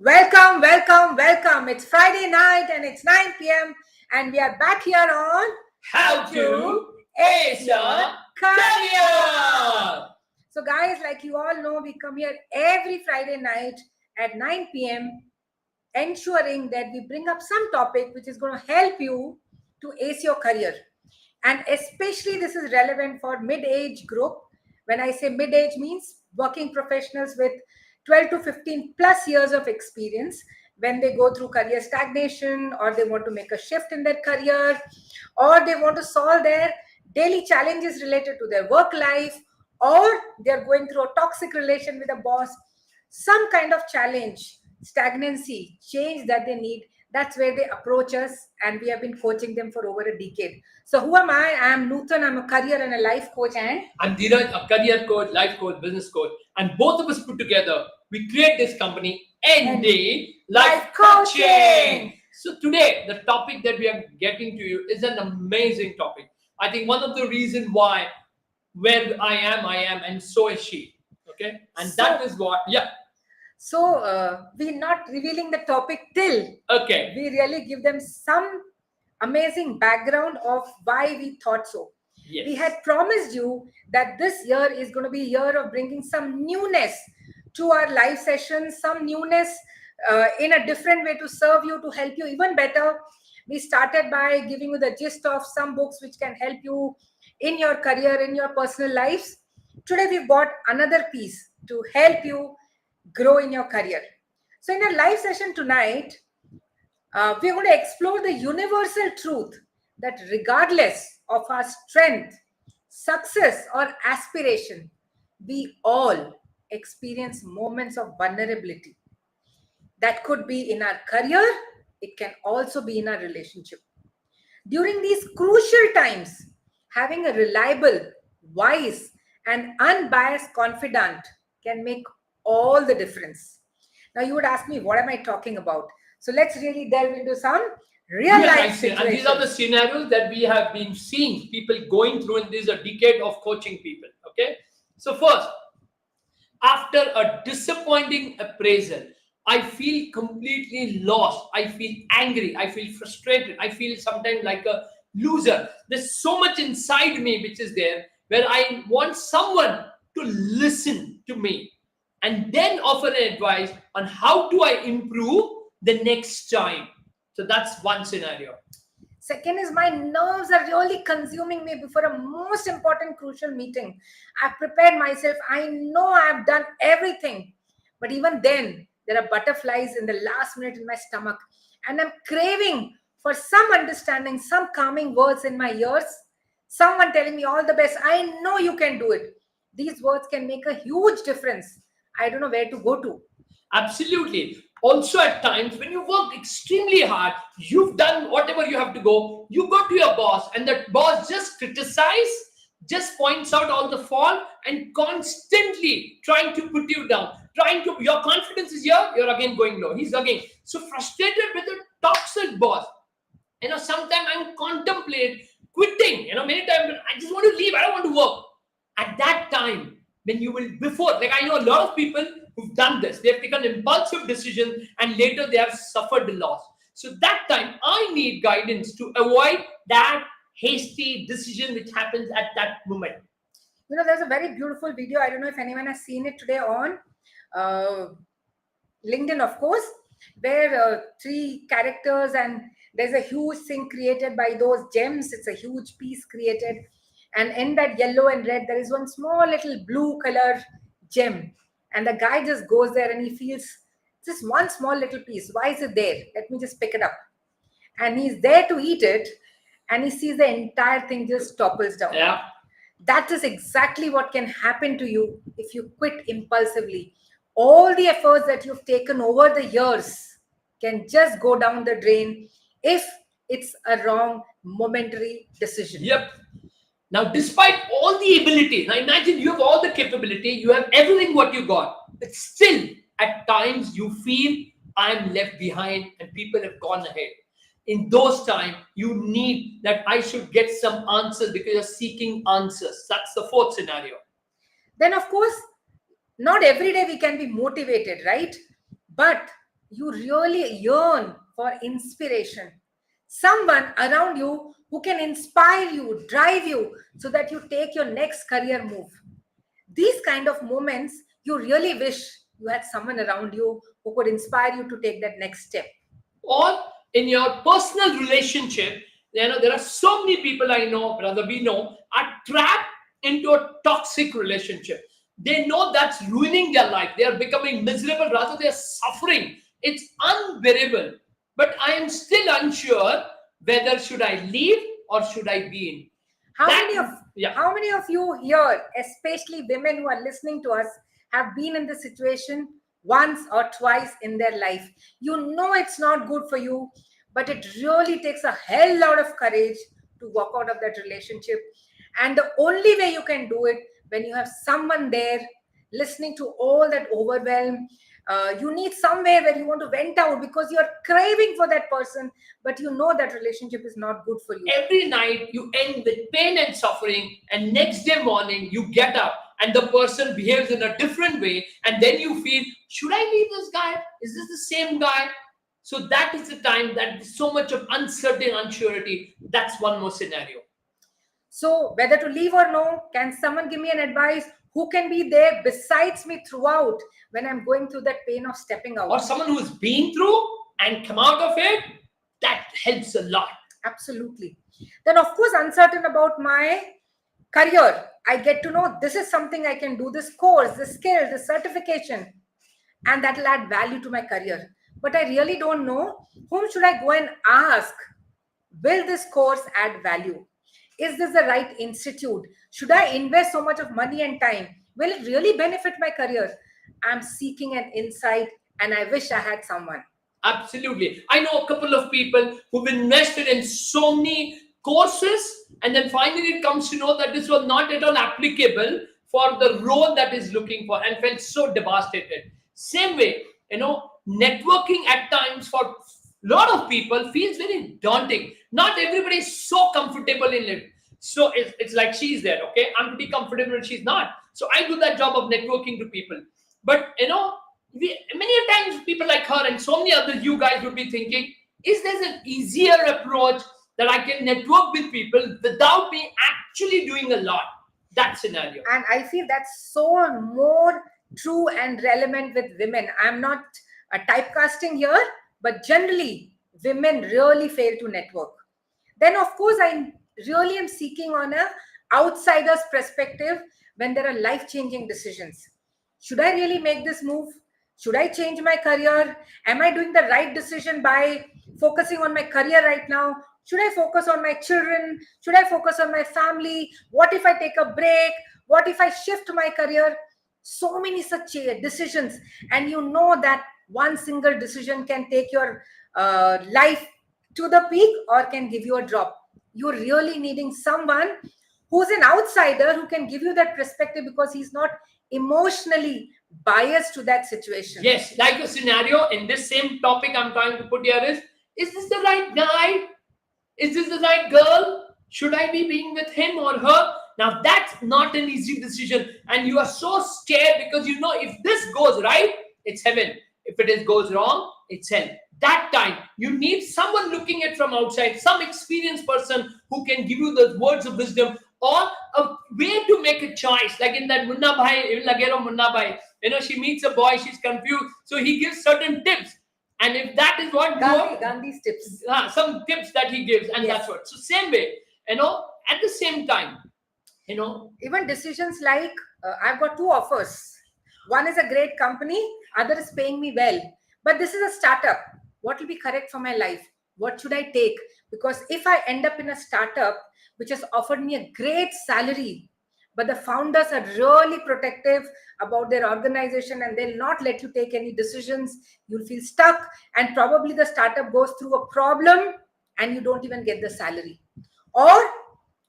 Welcome, welcome, welcome. It's Friday night and it's 9 p.m. and we are back here on How to Ace Your Career. So, guys, like you all know, we come here every Friday night at 9 p.m. ensuring that we bring up some topic which is going to help you to ace your career. And especially this is relevant for mid-age group. When I say mid-age means working professionals with 12 to 15 plus years of experience when they go through career stagnation or they want to make a shift in their career or they want to solve their daily challenges related to their work life or they're going through a toxic relation with a boss, some kind of challenge, stagnancy, change that they need. That's where they approach us, and we have been coaching them for over a decade. So, who am I? I am Nutan. I'm a career and a life coach, and I'm Dheeraj, a career coach, life coach, business coach, and both of us put together, we create this company, ND Life Coaching. So today, the topic that we are getting to you is an amazing topic. I think one of the reasons why where I am, and so is she. Okay, and that is what. Yeah. So we're not revealing the topic till Okay. we really give them some amazing background of why we thought so. Yes. We had promised you that this year is going to be a year of bringing some newness to our live sessions, some newness in a different way to serve you, to help you even better. We started by giving you the gist of some books which can help you in your career, in your personal lives. Today we've got another piece to help you grow in your career. So in a live session tonight, we're going to explore the universal truth that regardless of our strength, success, or aspiration, we all experience moments of vulnerability. That could be in our career, it can also be in our relationship. During these crucial times, having a reliable, wise, and unbiased confidant can make all the difference. Now, you would ask me, what am I talking about? So, let's really delve into some real life situations. And these are the scenarios that we have been seeing people going through in this a decade of coaching people. Okay. So, first, after a disappointing appraisal, I feel completely lost. I feel angry. I feel frustrated. I feel sometimes like a loser. There's so much inside me which is there where I want someone to listen to me and then offer an advice on how do I improve the next time. So that's one scenario. Second is my nerves are really consuming me before a most important crucial meeting. I've prepared myself. I know I've done everything. But even then, there are butterflies in the last minute in my stomach. And I'm craving for some understanding, some calming words in my ears. Someone telling me all the best. I know you can do it. These words can make a huge difference. I don't know where to go to. Absolutely. Also, at times when you work extremely hard, you've done whatever you have to go, you go to your boss, and that boss just criticize, just points out all the fault, and constantly trying to put you down, trying to your confidence is here, you're again going low. He's again so frustrated with a toxic boss. Sometimes I'm contemplate quitting. Many times I just want to leave, I don't want to work. At that time, when you will before, like I know a lot of people who've done this, they have taken impulsive decisions and later they have suffered the loss. So that time I need guidance to avoid that hasty decision which happens at that moment. There's a very beautiful video. I don't know if anyone has seen it today on LinkedIn, of course, where three characters and there's a huge thing created by those gems. It's a huge piece created. And in that yellow and red, there is one small little blue color gem. And the guy just goes there and he feels just one small little piece. Why is it there? Let me just pick it up. And he's there to eat it. And he sees the entire thing just topples down. Yeah. That is exactly what can happen to you if you quit impulsively. All the efforts that you've taken over the years can just go down the drain if it's a wrong momentary decision. Yep. Now, despite all the ability, now imagine you have all the capability, you have everything what you got, but still at times you feel I'm left behind and people have gone ahead. In those times, you need that I should get some answers because you're seeking answers. That's the fourth scenario. Then, of course, not every day we can be motivated, right? But you really yearn for inspiration. Someone around you who can inspire you, drive you, so that you take your next career move. These kind of moments, you really wish you had someone around you who could inspire you to take that next step. Or in your personal relationship, there are so many people I know, rather we know, are trapped into a toxic relationship. They know that's ruining their life. They are becoming miserable, rather they are suffering. It's unbearable. But I am still unsure whether should I leave or should I be in. How That, many of yeah. how many of you here, especially women who are listening to us, have been in this situation once or twice in their life? You know it's not good for you, but it really takes a hell lot of courage to walk out of that relationship. And the only way you can do it when you have someone there listening to all that overwhelm. You need somewhere where you want to vent out because you're craving for that person, but you know that relationship is not good for you. Every night you end with pain and suffering, and next day morning you get up and the person behaves in a different way, and then you feel, should I leave this guy? Is this the same guy? So that is the time that so much of uncertain unsurety. That's one more scenario. So, whether to leave or no, can someone give me an advice? Who can be there besides me throughout when I'm going through that pain of stepping Or out? someone who's been through and come out of it, that helps a lot. Absolutely. Then, of course, uncertain about my career. I get to know this is something I can do, this course, this skill, this certification, and that will add value to my career. But I really don't know whom should I go and ask. Will this course add value? Is this the right institute? Should I invest so much of money and time? Will it really benefit my career? I'm seeking an insight and I wish I had someone. Absolutely. I know a couple of people who've invested in so many courses, and then finally it comes to know that this was not at all applicable for the role that is looking for, and felt so devastated. Same way, networking at times for a lot of people feels very daunting. Not everybody is so comfortable in it. So it's like she's there, okay? I'm pretty comfortable and she's not. So I do that job of networking to people. But many a times people like her and so many other you guys would be thinking, is there an easier approach that I can network with people without me actually doing a lot? That scenario. And I feel that's so more true and relevant with women. I'm not typecasting here, but generally, women really fail to network. Then, of course, I really am seeking on a outsider's perspective when there are life-changing decisions. Should I really make this move? Should I change my career? Am I doing the right decision by focusing on my career right now? Should I focus on my children? Should I focus on my family? What if I take a break? What if I shift my career? So many such decisions, and you know that one single decision can take your life to the peak or can give you a drop. You're really needing someone who's an outsider who can give you that perspective because he's not emotionally biased to that situation. Yes, like a scenario in this same topic I'm trying to put here is this the right guy? Is this the right girl? Should I be being with him or her? Now that's not an easy decision, and you are so scared because you know if this goes right, it's heaven. If it goes wrong, it's hell. That time you need someone looking at from outside, some experienced person who can give you the words of wisdom or a way to make a choice. Like in that Munna Bhai, Lagero Munna Bhai, she meets a boy, she's confused, so he gives certain tips. And if that is what Gandhi's tips, some tips that he gives, and yes. that's what. So same way, at the same time, even decisions like I've got two offers. One is a great company, other is paying me well, but this is a startup. What will be correct for my life? What should I take? Because if I end up in a startup which has offered me a great salary, but the founders are really protective about their organization and they'll not let you take any decisions, you'll feel stuck, and probably the startup goes through a problem and you don't even get the salary. Or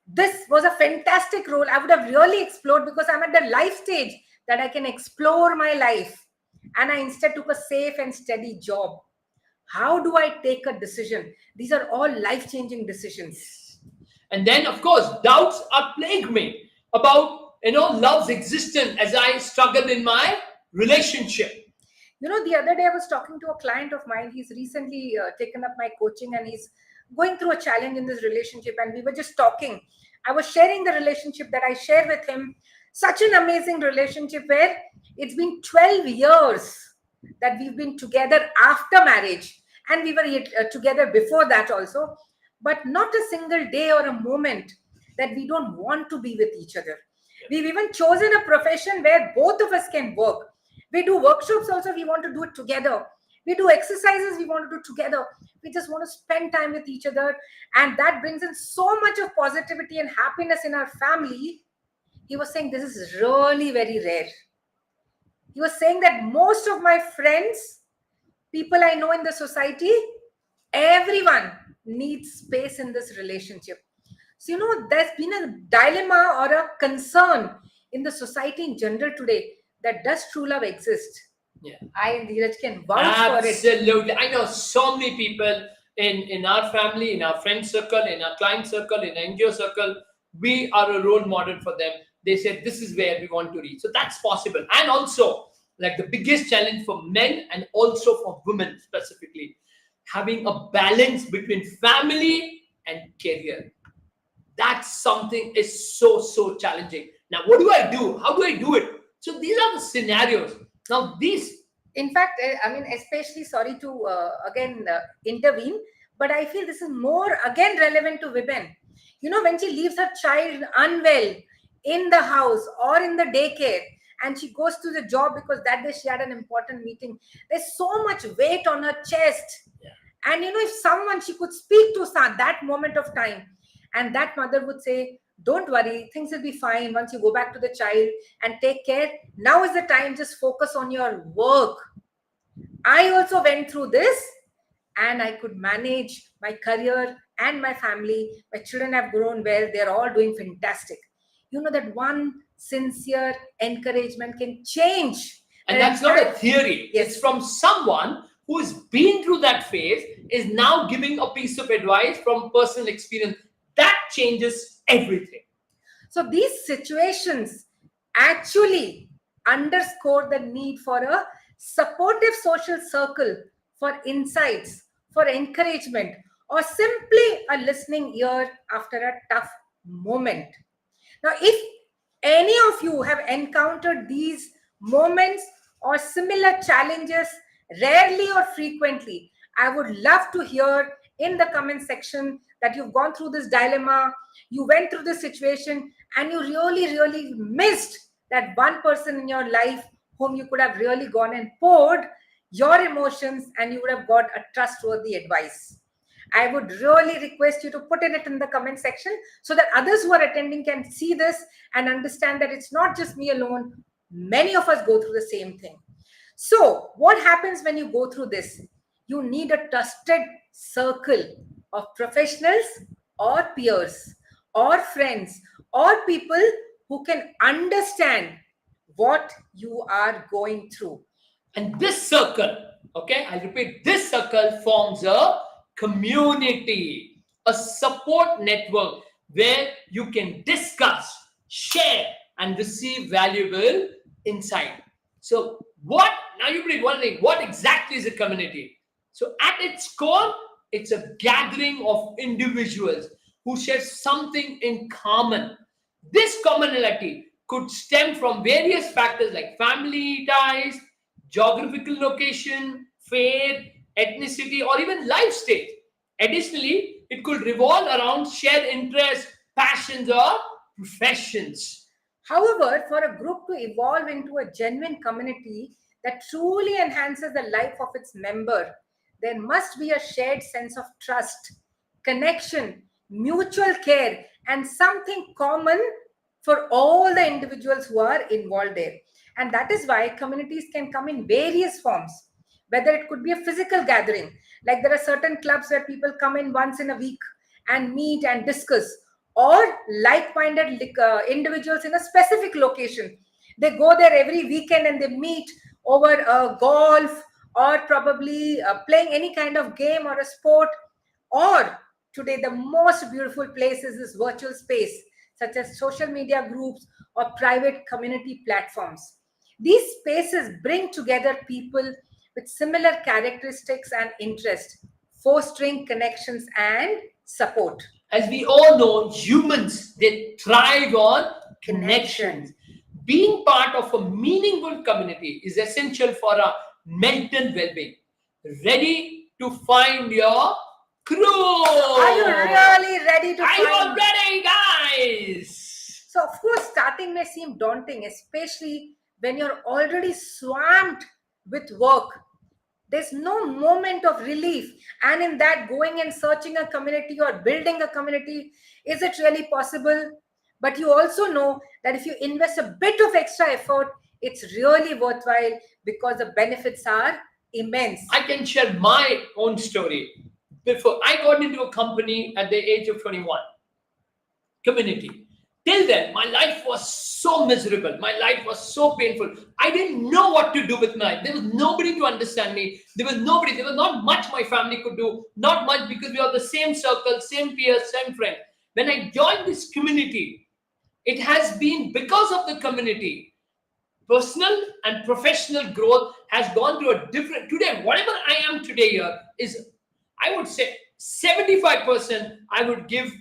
this was a fantastic role I would have really explored because I'm at the life stage that I can explore my life, and I instead took a safe and steady job. How do I take a decision? These are all life-changing decisions. And then, of course, doubts are plague me about love's existence as I struggle in my relationship. The other day I was talking to a client of mine. He's recently taken up my coaching, and he's going through a challenge in this relationship. And we were just talking. I was sharing the relationship that I share with him. Such an amazing relationship where it's been 12 years that we've been together after marriage. And we were together before that also. But not a single day or a moment that we don't want to be with each other. We've even chosen a profession where both of us can work. We do workshops also, we want to do it together. We do exercises, we want to do together. We just want to spend time with each other. And that brings in so much of positivity and happiness in our family. He was saying this is really very rare. He was saying that most of my friends, people I know in the society, everyone needs space in this relationship. So, there's been a dilemma or a concern in the society in general today, that does true love exist? Yeah. I and Dheeraj can vouch for it. Absolutely. I know so many people in our family, in our friend circle, in our client circle, in NGO circle. We are a role model for them. They said this is where we want to reach. So that's possible. And also, like the biggest challenge for men and also for women specifically, having a balance between family and career. That's something is so challenging. Now, what do I do? How do I do it? So these are the scenarios. Now, these. In fact, I mean, especially sorry to again intervene, but I feel this is more again relevant to women. When she leaves her child unwell in the house or in the daycare, and she goes to the job because that day she had an important meeting, there's so much weight on her chest. Yeah. And if someone she could speak to that moment of time, and that mother would say, don't worry, things will be fine once you go back to the child and take care. Now is the time, just focus on your work. I also went through this, and I could manage my career and my family. My children have grown well. They're all doing fantastic. That one sincere encouragement can change. And that's not a theory. Yes. It's from someone who's been through that phase, is now giving a piece of advice from personal experience. That changes everything. So these situations actually underscore the need for a supportive social circle, for insights, for encouragement, or simply a listening ear after a tough moment. Now, if any of you have encountered these moments or similar challenges rarely or frequently, I would love to hear in the comment section that you've gone through this dilemma, you went through this situation, and you really missed that one person in your life whom you could have really gone and poured your emotions, and you would have got a trustworthy advice. I would really request you to put it in the comment section so that others who are attending can see this and understand that it's not just me alone. Many of us go through the same thing. So what happens when you go through this? You need a trusted circle of professionals or peers or friends or people who can understand what you are going through. And this circle, okay, I'll repeat, this circle forms a community, a support network where you can discuss, share, and receive valuable insight. So, now you bring one thing, what exactly is a community? So, at its core, it's a gathering of individuals who share something in common. This commonality could stem from various factors like family ties, geographical location, faith, ethnicity, or even life stage. Additionally, it could revolve around shared interests, passions, or professions. However, for a group to evolve into a genuine community that truly enhances the life of its member, there must be a shared sense of trust, connection, mutual care, and something common for all the individuals who are involved there. And that is why communities can come in various forms, whether it could be a physical gathering, like there are certain clubs where people come in once in a week and meet and discuss, or like-minded individuals in a specific location. They go there every weekend and they meet over golf, or probably playing any kind of game or a sport. Or today, the most beautiful place is this virtual space, such as social media groups or private community platforms. These spaces bring together people with similar characteristics and interests, fostering connections and support. As we all know, humans, they thrive on Connection. connections. Being part of a meaningful community is essential for our mental well-being. Ready to find your crew? Are you really ready to Are you all find? ready, guys? So, of course, starting may seem daunting, especially when you're already swamped with work. There's no moment of relief. And in that, going and searching a community or building a community, is it really possible? But you also know that if you invest a bit of extra effort, it's really worthwhile because the benefits are immense. I can share my own story. Before I got into a company at the age of 21, community. Till then, my life was so miserable. My life was so painful. I didn't know what to do with my life. There was nobody to understand me. There was nobody. There was not much my family could do. Not much because we are the same circle, same peers, same friends. When I joined this community, it has been because of the community. Personal and professional growth has gone through a different. Today, whatever I am today here is, I would say, 75% I would give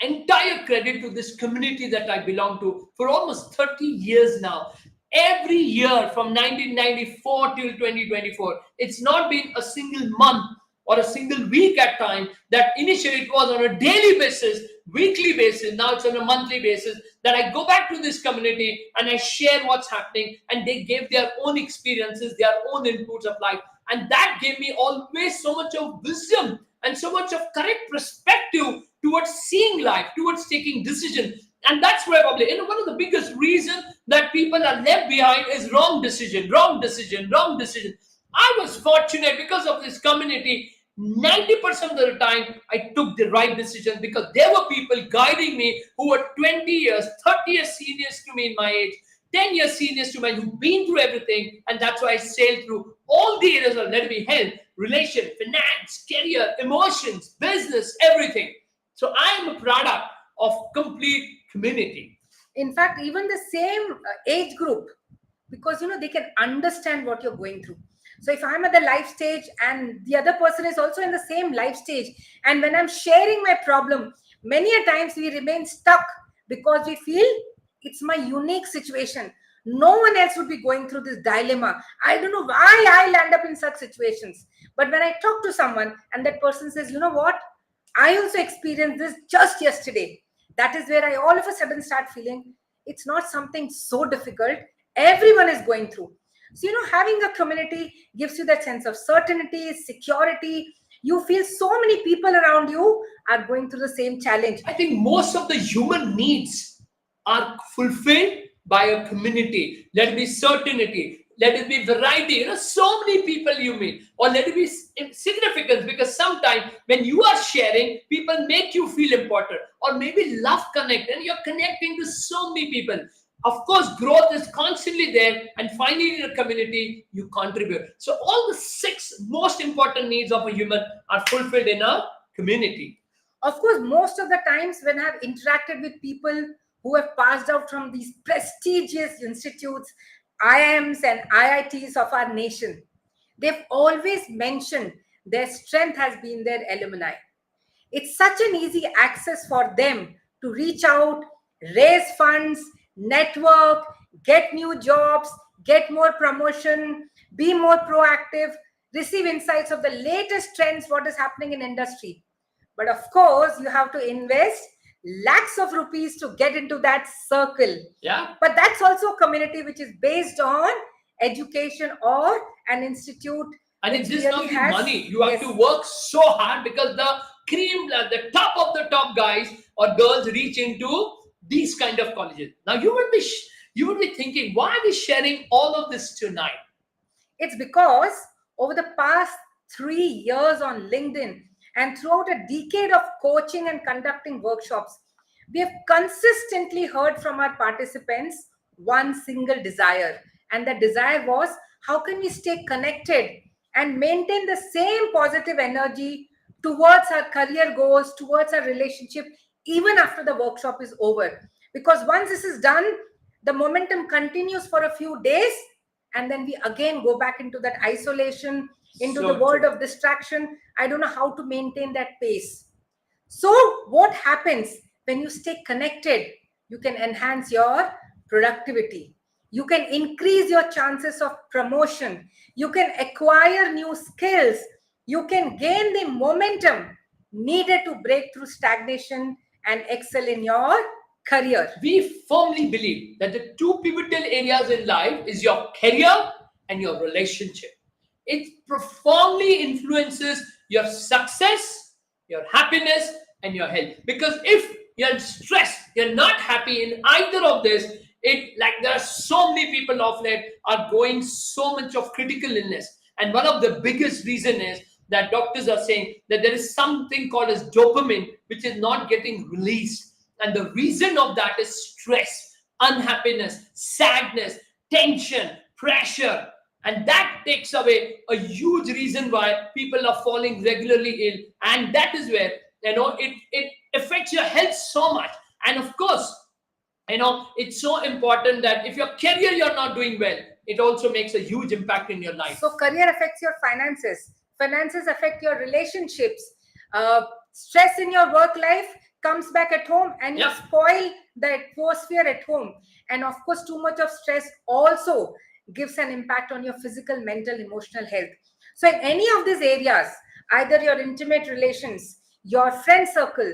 entire credit to this community that I belong to for almost 30 years now. Every year from 1994 till 2024, it's not been a single month or a single week at time that initially it was on a daily basis, weekly basis, now it's on a monthly basis, that I go back to this community and I share what's happening, and they gave their own experiences, their own inputs of life. And that gave me always so much of wisdom and so much of correct perspective towards seeing life, towards taking decisions. And that's probably, one of the biggest reasons that people are left behind is wrong decision, wrong decision, wrong decision. I was fortunate because of this community. 90% of the time, I took the right decision because there were people guiding me who were 20 years, 30 years seniors to me in my age, 10 years seniors to me, who've been through everything. And that's why I sailed through all the areas of, let it be health, relation, finance, career, emotions, business, everything. So I am a product of complete community. In fact, even the same age group, because they can understand what you're going through. So if I'm at the life stage and the other person is also in the same life stage, and when I'm sharing my problem, many a times we remain stuck because we feel it's my unique situation. No one else would be going through this dilemma. I don't know why I land up in such situations. But when I talk to someone and that person says, you know what, I also experienced this just yesterday, that is where I all of a sudden start feeling it's not something so difficult. Everyone is going through. So, having a community gives you that sense of certainty, security. You feel so many people around you are going through the same challenge. I think most of the human needs are fulfilled by a community. Let it be certainty, let it be variety. So many people you meet, or let it be significance, because sometimes when you are sharing, people make you feel important, or maybe love connect, and you're connecting to so many people. Of course, growth is constantly there, and finally in a community, you contribute. So all the 6 most important needs of a human are fulfilled in a community. Of course, most of the times when I've interacted with people who have passed out from these prestigious institutes, IIMs and IITs of our nation, they've always mentioned their strength has been their alumni. It's such an easy access for them to reach out, raise funds, network, get new jobs, get more promotion, be more proactive, receive insights of the latest trends, what is happening in industry. But of course, you have to invest lakhs of rupees to get into that circle. Yeah. But that's also a community which is based on education or an institute. And it's just really not the has- money. You have yes. to work so hard because the cream, the top of the top guys or girls reach into these kind of colleges. Now you would be thinking, why are we sharing all of this tonight? It's because over the past 3 years on LinkedIn and throughout a decade of coaching and conducting workshops, we have consistently heard from our participants one single desire. And the desire was, how can we stay connected and maintain the same positive energy towards our career goals, towards our relationship, even after the workshop is over? Because once this is done, the momentum continues for a few days and then we again go back into that isolation, into So the world true. of distraction. I don't know how to maintain that pace. So what happens when you stay connected? You can enhance your productivity. You can increase your chances of promotion. You can acquire new skills. You can gain the momentum needed to break through stagnation and excel in your career. We firmly believe that the two pivotal areas in life is your career and your relationship. It profoundly influences your success, your happiness, and your health. Because if you're stressed, you're not happy in either of this, it like there are so many people of late are going so much of critical illness. And one of the biggest reason is that doctors are saying that there is something called as dopamine which is not getting released, and the reason of that is stress, unhappiness, sadness, tension, pressure. And that takes away a huge reason why people are falling regularly ill. And that is where, it affects your health so much. And of course, it's so important that if your career you're not doing well, it also makes a huge impact in your life. So career affects your finances. Finances affect your relationships. Stress in your work life comes back at home, and you Yep. spoil the atmosphere at home. And of course, too much of stress also gives an impact on your physical, mental, emotional health. So in any of these areas, either your intimate relations, your friend circle,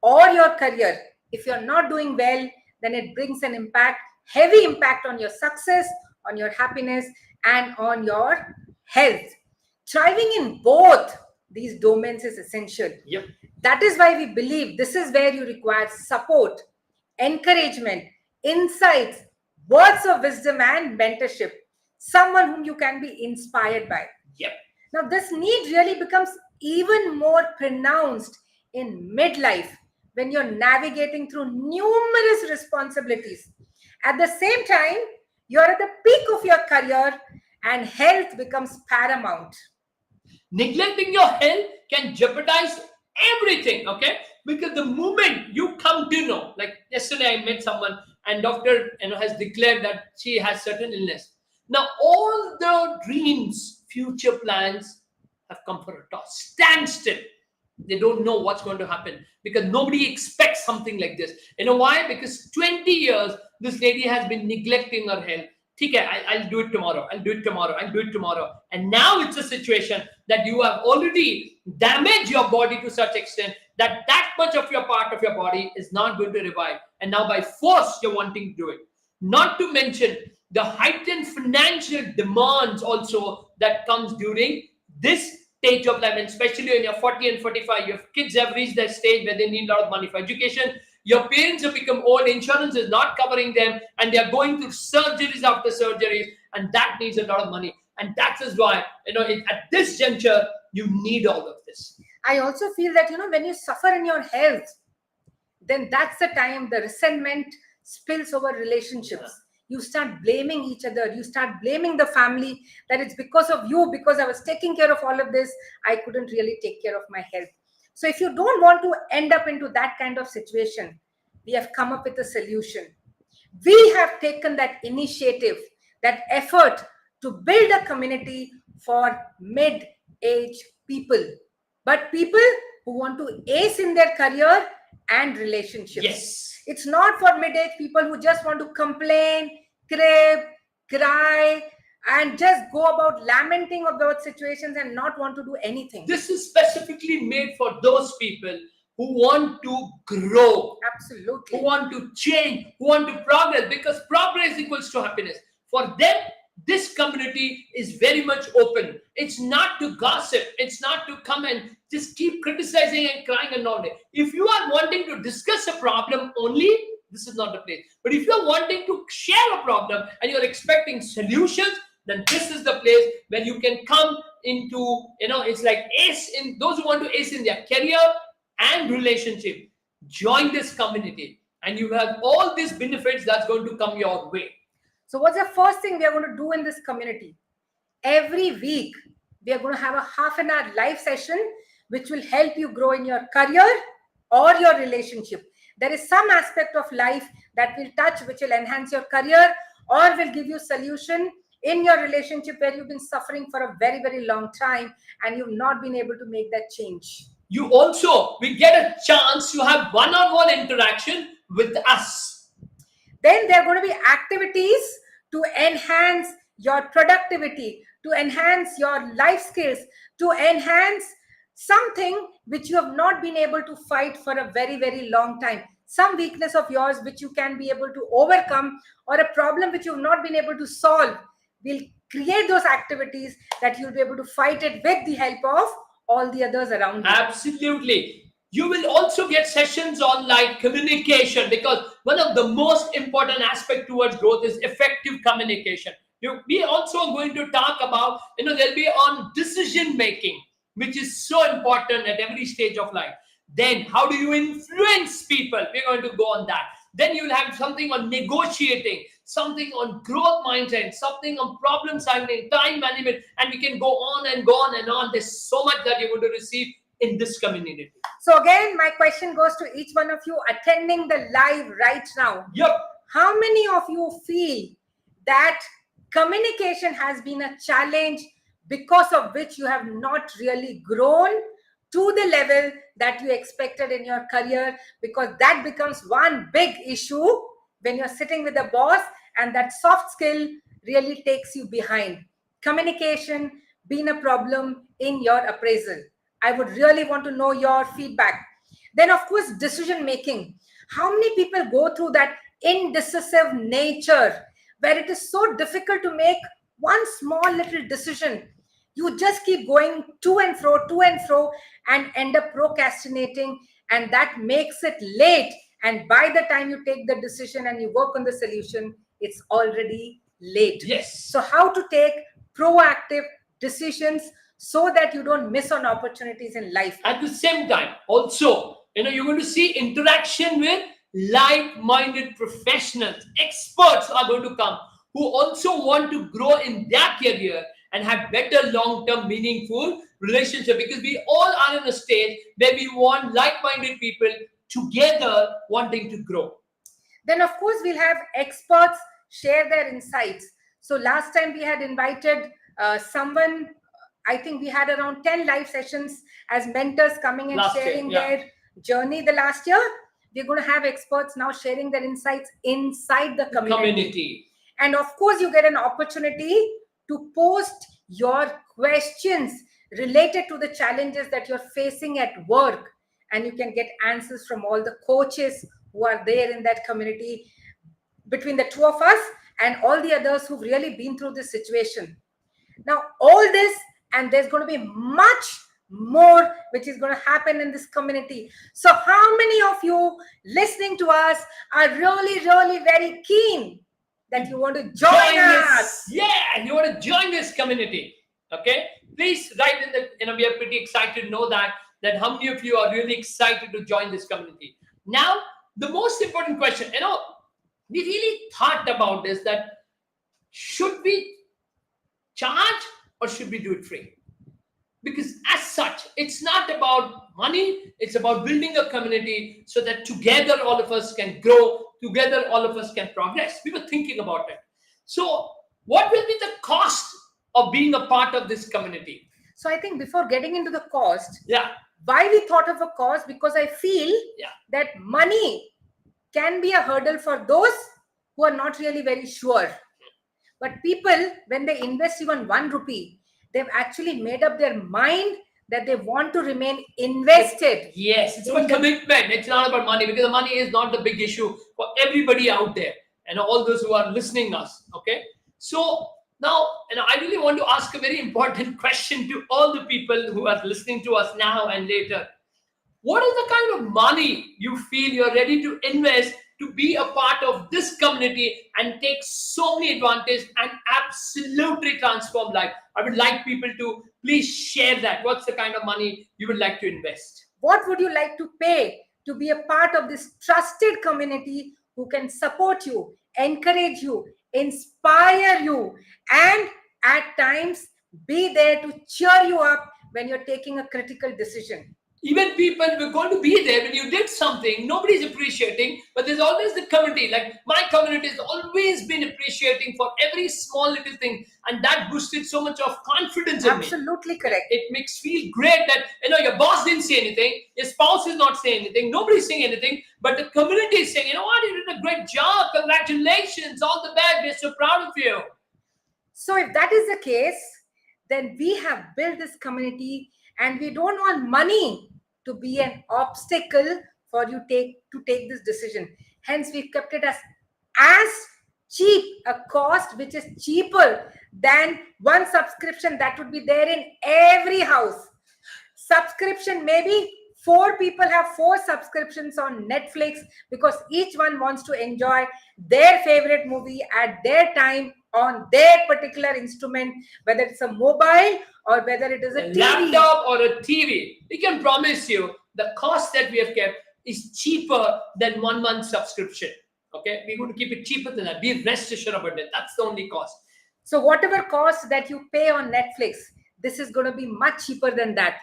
or your career, if you're not doing well, then it brings an impact, heavy impact on your success, on your happiness, and on your health. Thriving in both these domains is essential. Yep. That is why we believe this is where you require support, encouragement, insights, words of wisdom, and mentorship. Someone whom you can be inspired by. Yep. Now, this need really becomes even more pronounced in midlife when you're navigating through numerous responsibilities. At the same time, you're at the peak of your career and health becomes paramount. Neglecting your health can jeopardize everything, okay? Because the moment you come to know, like yesterday I met someone and doctor has declared that she has certain illness. Now all the dreams, future plans have come for a toss, standstill. They don't know what's going to happen because nobody expects something like this. You know why? Because 20 years this lady has been neglecting her health. Okay, I'll do it tomorrow. I'll do it tomorrow. I'll do it tomorrow. And now it's a situation that you have already damaged your body to such extent that that much of your part of your body is not going to revive. And now by force, you're wanting to do it. Not to mention the heightened financial demands also that comes during this stage of life, and especially when you're 40 and 45, your kids have reached that stage where they need a lot of money for education. Your parents have become old, insurance is not covering them, and they are going through surgeries after surgeries, and that needs a lot of money. And that is why, at this juncture, you need all of this. I also feel that, when you suffer in your health, then that's the time the resentment spills over relationships. You start blaming each other. You start blaming the family that it's because of you, because I was taking care of all of this, I couldn't really take care of my health. So if you don't want to end up into that kind of situation, we have come up with a solution. We have taken that initiative, that effort to build a community for mid-age people, but people who want to ace in their career and relationships. Yes. It's not for mid-age people who just want to complain, crave, cry, and just go about lamenting about situations and not want to do anything. This is specifically made for those people who want to grow, Absolutely. who want to change, who want to progress, because progress equals to happiness. For them, this community is very much open. It's not to gossip. It's not to come and just keep criticizing and crying and all that. If you are wanting to discuss a problem only, this is not the place. But if you're wanting to share a problem and you're expecting solutions, then this is the place where you can come into, it's like ace in those who want to ace in their career and relationship. Join this community and you have all these benefits that's going to come your way. So what's the first thing we are going to do in this community? Every week, we are going to have a half an hour live session which will help you grow in your career or your relationship. There is some aspect of life that will touch, which will enhance your career or will give you solution in your relationship where you've been suffering for a very, very long time and you've not been able to make that change. You also will get a chance to have one-on-one interaction with us. Then there are going to be activities to enhance your productivity, to enhance your life skills, to enhance something which you have not been able to fight for a very, very long time. Some weakness of yours which you can be able to overcome, or a problem which you've not been able to solve. We'll create those activities that you'll be able to fight it with the help of all the others around you. Absolutely. You will also get sessions on like communication, because one of the most important aspect towards growth is effective communication. We also are going to talk about, there'll be on decision making, which is so important at every stage of life. Then how do you influence people? We're going to go on that. Then you'll have something on negotiating, something on growth mindset, something on problem solving, time management, and we can go on and go on and on. There's so much that you're going to receive in this community. So again, my question goes to each one of you attending the live right now. Yep. How many of you feel that communication has been a challenge because of which you have not really grown to the level that you expected in your career? Because that becomes one big issue when you're sitting with a boss and that soft skill really takes you behind. Communication being a problem in your appraisal. I would really want to know your feedback. Then, of course, decision making. How many people go through that indecisive nature where it is so difficult to make one small little decision? You just keep going to and fro, and end up procrastinating, and that makes it late. And by the time you take the decision and you work on the solution, it's already late. Yes. So how to take proactive decisions so that you don't miss on opportunities in life. At the same time, also, you're going to see interaction with like-minded professionals. Experts are going to come who also want to grow in their career and have better long-term meaningful relationship, because we all are in a stage where we want like-minded people together wanting to grow. Then, of course, we'll have experts share their insights. So last time we had invited someone, I think we had around 10 live sessions as mentors coming and sharing their journey the last year. We're going to have experts now sharing their insights inside the community. And of course, you get an opportunity to post your questions related to the challenges that you're facing at work. And you can get answers from all the coaches who are there in that community, between the two of us and all the others who've really been through this situation. Now, all this, and there's going to be much more which is going to happen in this community. So how many of you listening to us are really, really very keen that you want to join us? Yeah, you want to join this community. Okay, please write in the, we are pretty excited to know that how many of you are really excited to join this community. Now, the most important question, we really thought about this, that should we charge or should we do it free? Because as such, it's not about money, it's about building a community so that together all of us can grow, together all of us can progress. We were thinking about it. So what will be the cost of being a part of this community? So I think before getting into the cost, yeah, why we thought of a cost, because I feel that money can be a hurdle for those who are not really very sure. But people, when they invest even 1 rupee, they've actually made up their mind that they want to remain invested. Yes, it's about commitment. It's not about money, because the money is not the big issue for everybody out there and all those who are listening us. Okay, so now, I really want to ask a very important question to all the people who are listening to us now and later. What is the kind of money you feel you're ready to invest to be a part of this community and take so many advantages and absolutely transform life? I would like people to please share that. What's the kind of money you would like to invest? What would you like to pay to be a part of this trusted community who can support you, encourage you, inspire you, and at times be there to cheer you up when you're taking a critical decision? Even people were going to be there when you did something, nobody's appreciating, but there's always the community. Like my community has always been appreciating for every small little thing, and that boosted so much of confidence in me. Absolutely correct. It makes feel great that your boss didn't say anything, your spouse is not saying anything, nobody's saying anything, but the community is saying, you know what, you did a great job, congratulations, all the best, we're so proud of you. So if that is the case, then we have built this community, and we don't want money to be an obstacle for you to take this decision. Hence, we've kept it as cheap a cost, which is cheaper than one subscription that would be there in every house. Subscription, maybe 4 people have 4 subscriptions on Netflix because each one wants to enjoy their favorite movie at their time on their particular instrument, whether it's a mobile or whether it is a TV. Laptop or a TV. We can promise you the cost that we have kept is cheaper than 1 month subscription. Okay, we're going to keep it cheaper than that. Be rest assured about that. That's the only cost. So whatever cost that you pay on Netflix, this is going to be much cheaper than that.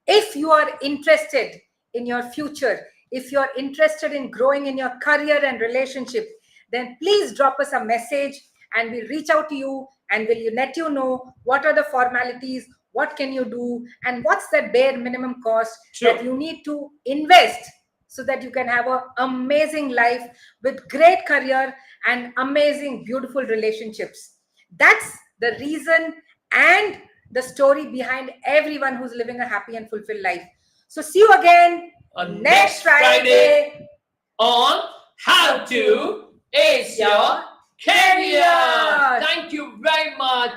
If you are interested in your future, if you're interested in growing in your career and relationship, then please drop us a message and we'll reach out to you and we'll let you know what are the formalities, what can you do, and what's the bare minimum cost that you need to invest so that you can have an amazing life with great career and amazing, beautiful relationships. That's the reason and the story behind everyone who's living a happy and fulfilled life. So see you again on next Friday on How to Ace Your Career. Thank you very much.